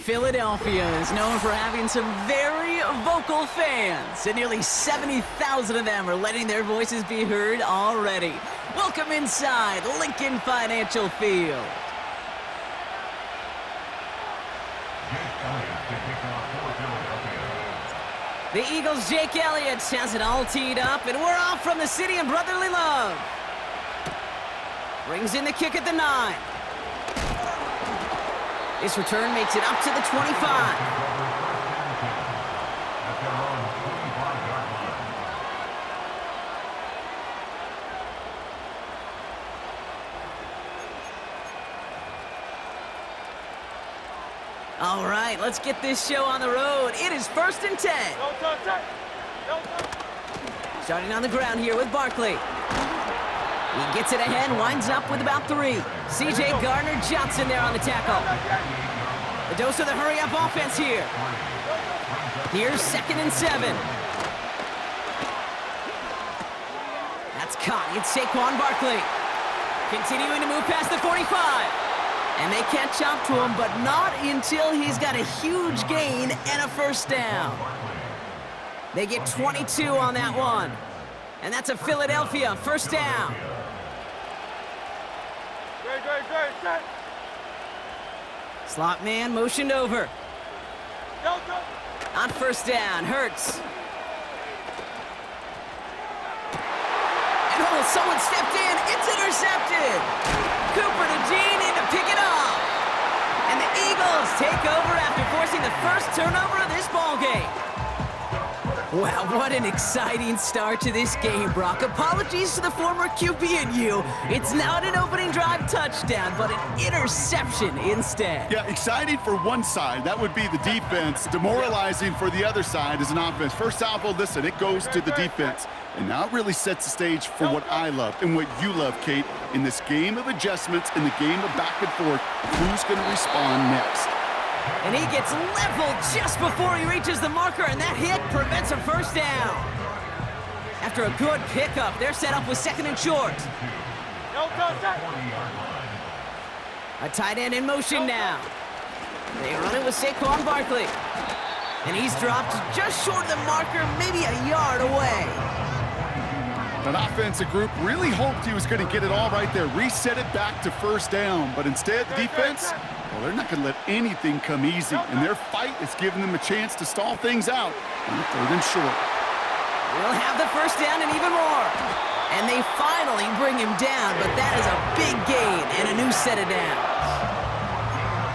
Philadelphia is known for having some very vocal fans, and nearly 70,000 of them are letting their voices be heard already. Welcome inside Lincoln Financial Field. The Eagles' Jake Elliott has it all teed up, and we're off from the city of brotherly love. Brings in the kick at the 9. This return makes it up to the 25. All right, let's get this show on the road. It is 1st and 10. Starting on the ground here with Barkley. He gets it ahead, winds up with about 3. C.J. Gardner-Johnson there on the tackle. A dose of the hurry-up offense here. Here's 2nd and 7. That's caught. It's Saquon Barkley. Continuing to move past the 45. And they catch up to him, but not until he's got a huge gain and a first down. They get 22 on that one. And that's a Philadelphia first down. Slot man motioned over. On first down, Hurts. And oh, someone stepped in. It's intercepted. Cooper to Dean in to pick it off. And the Eagles take over after forcing the first turnover of this ballgame. Wow, what an exciting start to this game, Brock. Apologies to the former QB and you. It's not an opening drive touchdown, but an interception instead. Yeah, exciting for one side. That would be the defense. Demoralizing for the other side as an offense. First salvo, listen, it goes to the defense. And now it really sets the stage for what I love and what you love, Kate, in this game of adjustments, in the game of back and forth. Who's going to respond next? And he gets leveled just before he reaches the marker, and that hit prevents a first down. After a good pickup, they're set up with 2nd and short. A tight end in motion now. They run it with Saquon Barkley. And he's dropped just short of the marker, maybe a yard away. That offensive group really hoped he was going to get it all right there, reset it back to first down. But instead, the defense, well, they're not going to let anything come easy. And their fight is giving them a chance to stall things out on 3rd and short. We'll have the first down and even more. And they finally bring him down, but that is a big gain and a new set of downs.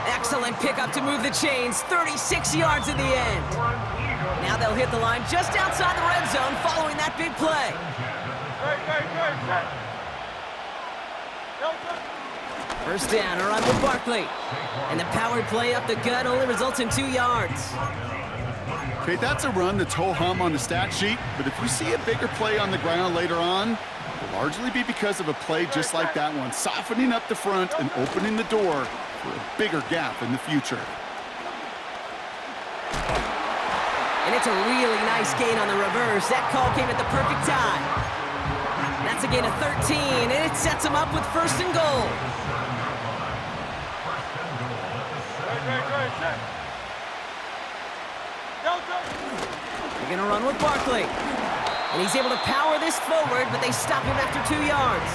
Excellent pickup to move the chains, 36 yards in the end. Now they'll hit the line just outside the red zone following that big play. First down, a run with Barkley. And the powered play up the gut only results in 2 yards. Okay, that's a run that's ho-hum on the stat sheet, but if you see a bigger play on the ground later on, it'll largely be because of a play just like that one, softening up the front and opening the door for a bigger gap in the future. And it's a really nice gain on the reverse. That call came at the perfect time. That's a gain of 13, and it sets them up with 1st and goal. They're going to run with Barkley. And he's able to power this forward, but they stop him after 2 yards.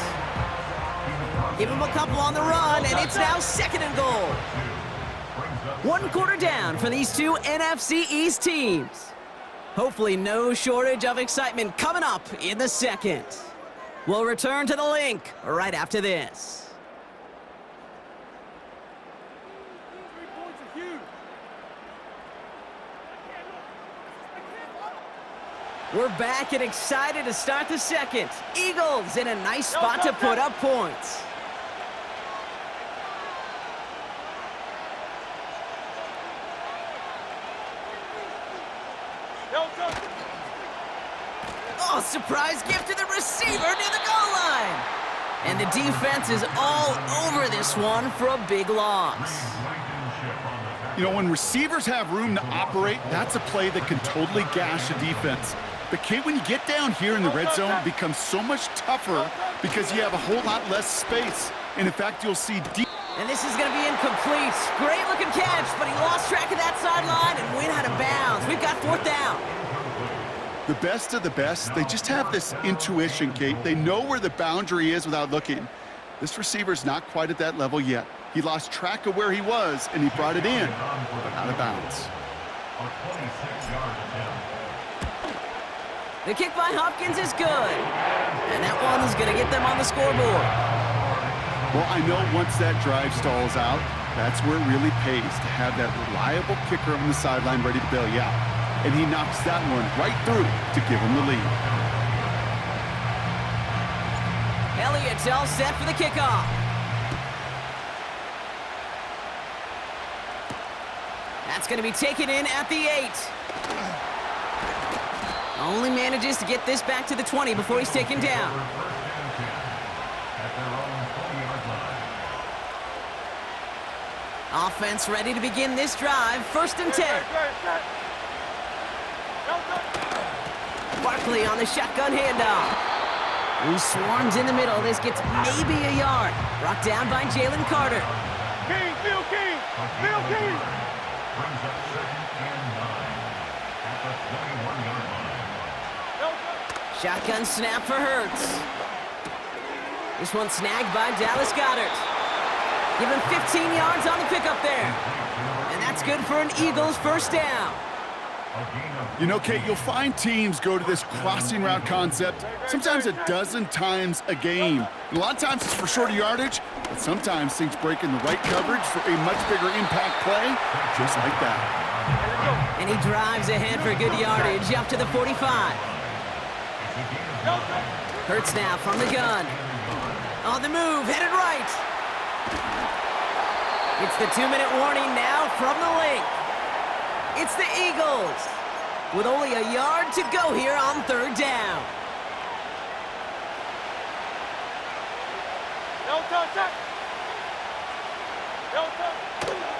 Give him a couple on the run, and it's now 2nd and goal. 1 quarter down for these two NFC East teams. Hopefully no shortage of excitement coming up in the second. We'll return to the link right after this. We're back and excited to start the second. Eagles in a nice spot to put up points. Oh, surprise gift to the receiver near the goal line. And the defense is all over this one for a big loss. You know, when receivers have room to operate, that's a play that can totally gash a defense. But Kate, when you get down here in the red zone, it becomes so much tougher because you have a whole lot less space. And in fact, you'll see And this is going to be incomplete. Great looking catch, but he lost track of that sideline and went out of bounds. We've got 4th down. The best of the best, they just have this intuition, Kate. They know where the boundary is without looking. This receiver's not quite at that level yet. He lost track of where he was, and he brought it in, but out of bounds. The kick by Hopkins is good. And that one is going to get them on the scoreboard. Well, I know once that drive stalls out, that's where it really pays to have that reliable kicker on the sideline ready to bail you out. And he knocks that one right through to give him the lead. Elliott's all set for the kickoff. That's going to be taken in at the 8. Only manages to get this back to the 20 before he's taken down. Offense ready to begin this drive. 1st and 10. Barkley on the shotgun handoff. Who swarms in the middle. This gets maybe a yard. Brought down by Jalen Carter. King, Phil King, Phil King. Brings up 2nd and 9 at the 21-yard line. Shotgun snap for Hurts. This one snagged by Dallas Goedert. Give him 15 yards on the pickup there. And that's good for an Eagles 1st down. You know, Kate, you'll find teams go to this crossing route concept sometimes a dozen times a game. And a lot of times it's for shorter yardage, but sometimes things break in the right coverage for a much bigger impact play, just like that. And he drives ahead for good yardage up to the 45. Hurts now from the gun. On the move, headed right. It's the 2-minute warning now from the link. It's the Eagles with only a yard to go here on 3rd down.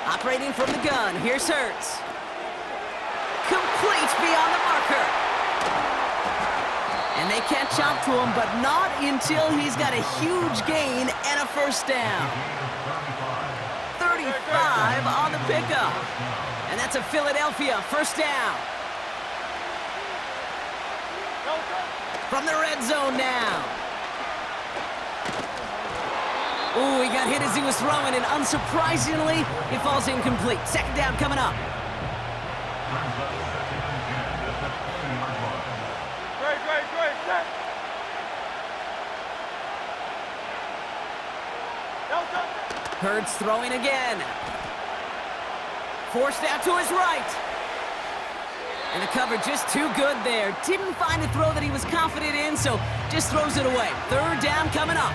Operating from the gun, here's Hurts. Complete beyond the marker. And they catch up to him, but not until he's got a huge gain and a 1st down. 35 on the pickup. And that's a Philadelphia 1st down. From the red zone now. Ooh, he got hit as he was throwing, and unsurprisingly, he falls incomplete. 2nd down coming up. Great. Hurts throwing again. Forced out to his right. And the cover just too good there. Didn't find a throw that he was confident in, so just throws it away. 3rd down coming up.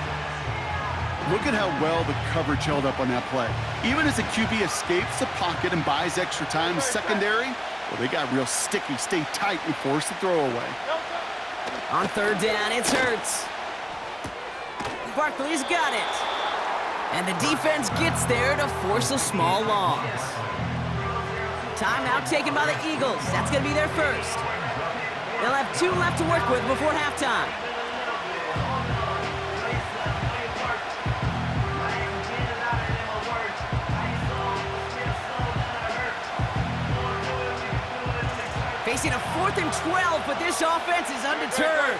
Look at how well the coverage held up on that play. Even as the QB escapes the pocket and buys extra time in secondary, well, they got real sticky, stay tight, and force the throw away. On 3rd down, it's Hurts. Barkley's got it. And the defense gets there to force a small loss. Timeout taken by the Eagles. That's going to be their 1st. They'll have 2 left to work with before halftime. Facing a 4th and 12, but this offense is undeterred.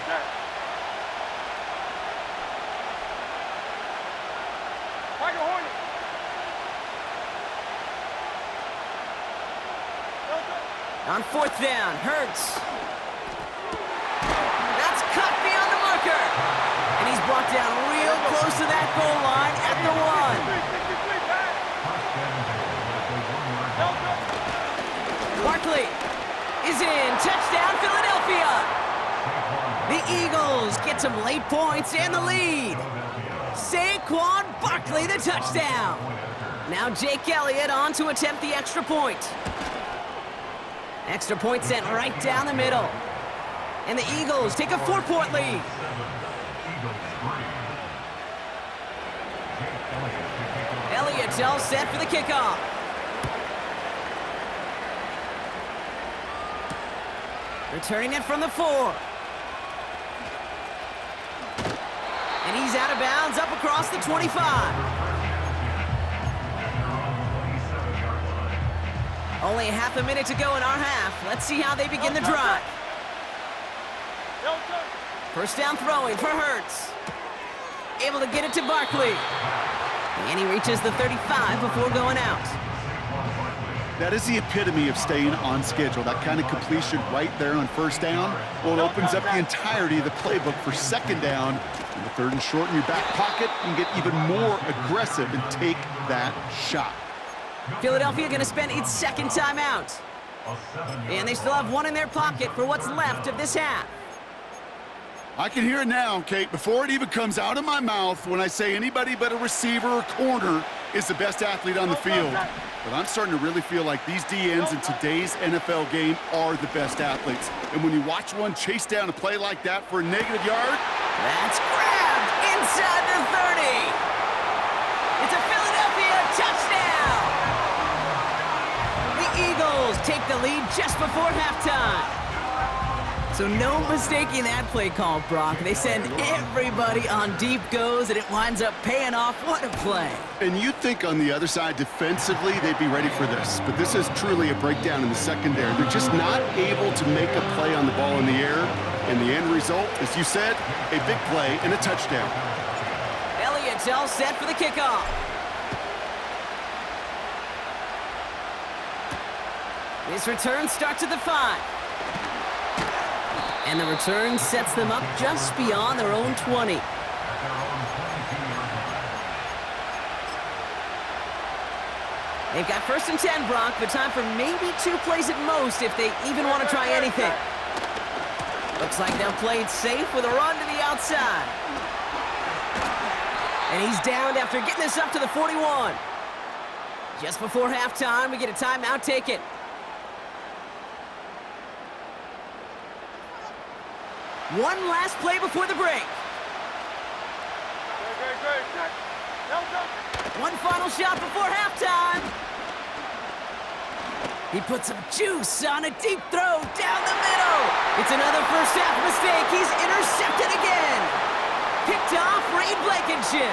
On 4th down, Hurts. That's cut beyond the marker. And he's brought down real close to that goal line at the 1. Barkley is in. Touchdown, Philadelphia. The Eagles get some late points and the lead. Saquon Barkley, the touchdown. Now Jake Elliott on to attempt the extra point. Extra point sent right down the middle. And the Eagles take a 4-point lead. Elliott's all set for the kickoff. Returning it from the 4. And he's out of bounds up across the 25. Only half a minute to go in our half. Let's see how they begin the drive. First down throwing for Hurts. Able to get it to Barkley. And he reaches the 35 before going out. That is the epitome of staying on schedule. That kind of completion right there on first down. Well, it opens up the entirety of the playbook for second down. And the third and short in your back pocket, you can get even more aggressive and take that shot. Philadelphia going to spend its second timeout. And they still have one in their pocket for what's left of this half. I can hear it now, Kate, before it even comes out of my mouth when I say anybody but a receiver or corner is the best athlete on the field. But I'm starting to really feel like these DNs in today's NFL game are the best athletes. And when you watch one chase down a play like that for a negative yard, that's grabbed inside the 30. It's a Philadelphia touchdown. The Eagles take the lead just before halftime. So no mistaking that play call, Brock. They send everybody on deep goes, and it winds up paying off. What a play. And you'd think on the other side, defensively, they'd be ready for this. But this is truly a breakdown in the secondary. They're just not able to make a play on the ball in the air. And the end result, as you said, a big play and a touchdown. Elliott's all set for the kickoff. This return starts at the 5. And the return sets them up just beyond their own 20. They've got first and 10, Brock, but time for maybe 2 plays at most if they even want to try anything. Looks like they'll play it safe with a run to the outside. And he's downed after getting this up to the 41. Just before halftime, we get a timeout taken. One last play before the break. One final shot before halftime. He puts some juice on a deep throw down the middle. It's another first half mistake. He's intercepted again. Picked off Reed Blankenship.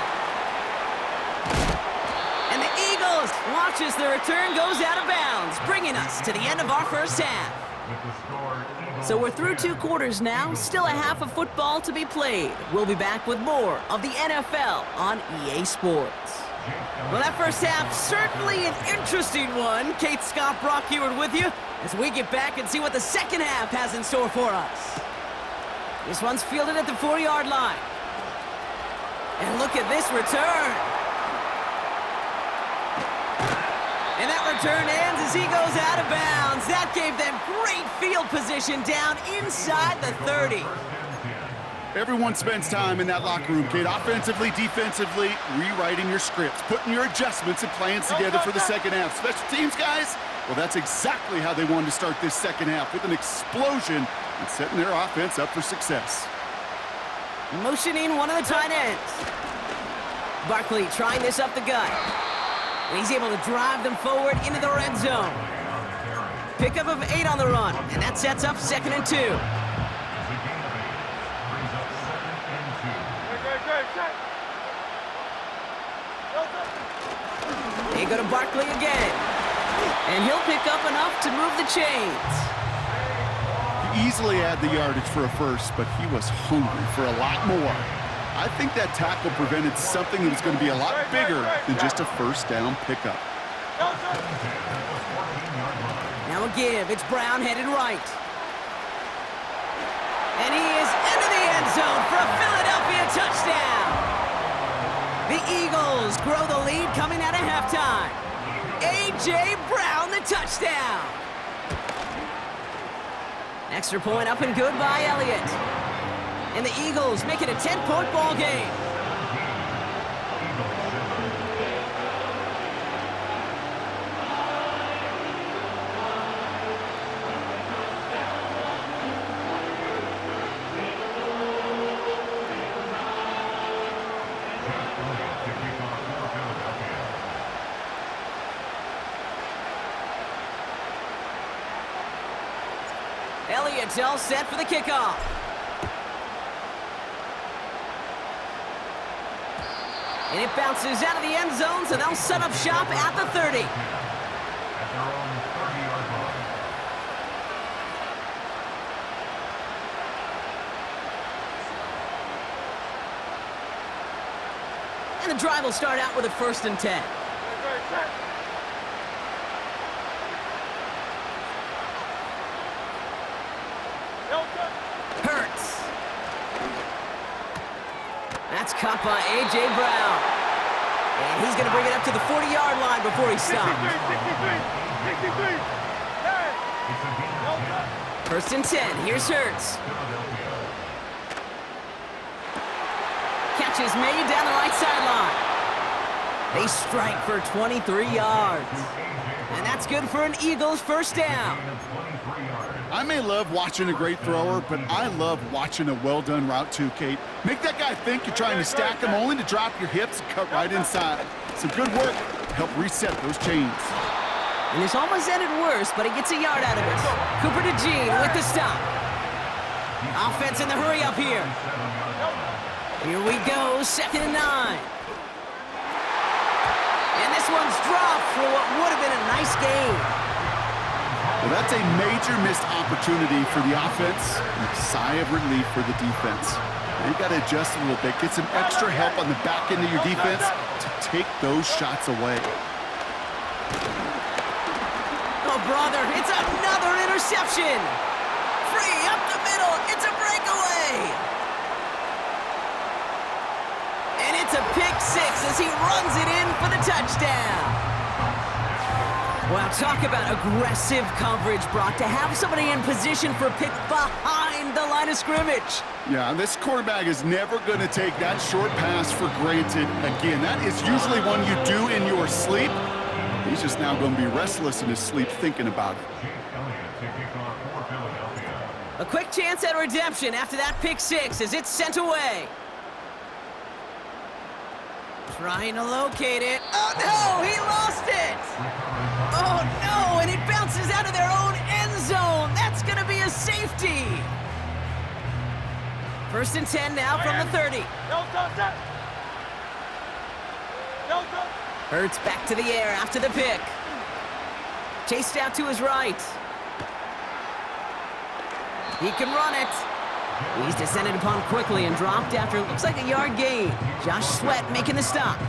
And the Eagles watch as the return goes out of bounds, bringing us to the end of our first half. So we're through 2 quarters now, still a half of football to be played. We'll be back with more of the NFL on EA Sports. Well, that first half, certainly an interesting one. Kate, Scott, Brock Heward with you as we get back and see what the second half has in store for us. This one's fielded at the 4-yard line. And look at this return. And that return ends as he goes out of bounds. That gave them great field position down inside the 30. Everyone spends time in that locker room, Kate. Offensively, defensively, rewriting your scripts, putting your adjustments and plans together for the second half. Special teams, guys, well, that's exactly how they wanted to start this second half, with an explosion and setting their offense up for success. Motioning one of the tight ends. Barkley trying this up the gut. And he's able to drive them forward into the red zone. Pickup of 8 on the run, and that sets up 2nd and 2. They go to Barkley again. And he'll pick up enough to move the chains. He easily had the yardage for a first, but he was hungry for a lot more. I think that tackle prevented something that was going to be a lot bigger than just a first down pickup. Now a give. It's Brown headed right. And he is into the end zone for a Philadelphia touchdown. The Eagles grow the lead coming out of halftime. A.J. Brown, the touchdown. Extra point up and good by Elliott. And the Eagles make it a 10-point ball game. Elliott's all set for the kickoff. And it bounces out of the end zone, so they'll set up shop at the 30. at their own 30-yard line. And the drive will start out with a 1st and 10. Great, great, set. Delta. Hurts. That's caught by A.J. Brown. And he's going to bring it up to the 40-yard line before he 63, stops. 63, 63. Hey. It's a gain of Delta. 10. 1st and 10. Here's Hurts. Philadelphia. Catches made down the right sideline. They strike for 23 yards. And that's good for an Eagles 1st down. Gain of 23 yards. I may love watching a great thrower, but I love watching a well-done route too, Kate. Make that guy think you're trying to stack him only to drop your hips and cut right inside. Some good work to help reset those chains. And this almost ended worse, but he gets a yard out of it. Cooper DeJean with the stop. Offense in the hurry up here. Here we go, 2nd and 9. And this one's dropped for what would have been a nice game. Well, that's a major missed opportunity for the offense and a sigh of relief for the defense. Now you got to adjust a little bit, get some extra help on the back end of your defense to take those shots away. Oh, brother, it's another interception. Free up the middle. It's a breakaway. And it's a pick 6 as he runs it in for the touchdown. Well, talk about aggressive coverage, Brock, to have somebody in position for a pick behind the line of scrimmage. Yeah, this quarterback is never going to take that short pass for granted again. That is usually one you do in your sleep. He's just now going to be restless in his sleep thinking about it. Chase Elliott to kick off for Philadelphia. A quick chance at redemption after that pick 6 as it's sent away. Trying to locate it. Oh, no, he lost it. Oh, no, and it bounces out of their own end zone. That's going to be a safety. 1st and 10 now from the 30. Delta, set. Delta. Hurts back to the air after the pick. Chased out to his right. He can run it. He's descended upon quickly and dropped after it looks like a yard gain. Josh Sweat making the stop.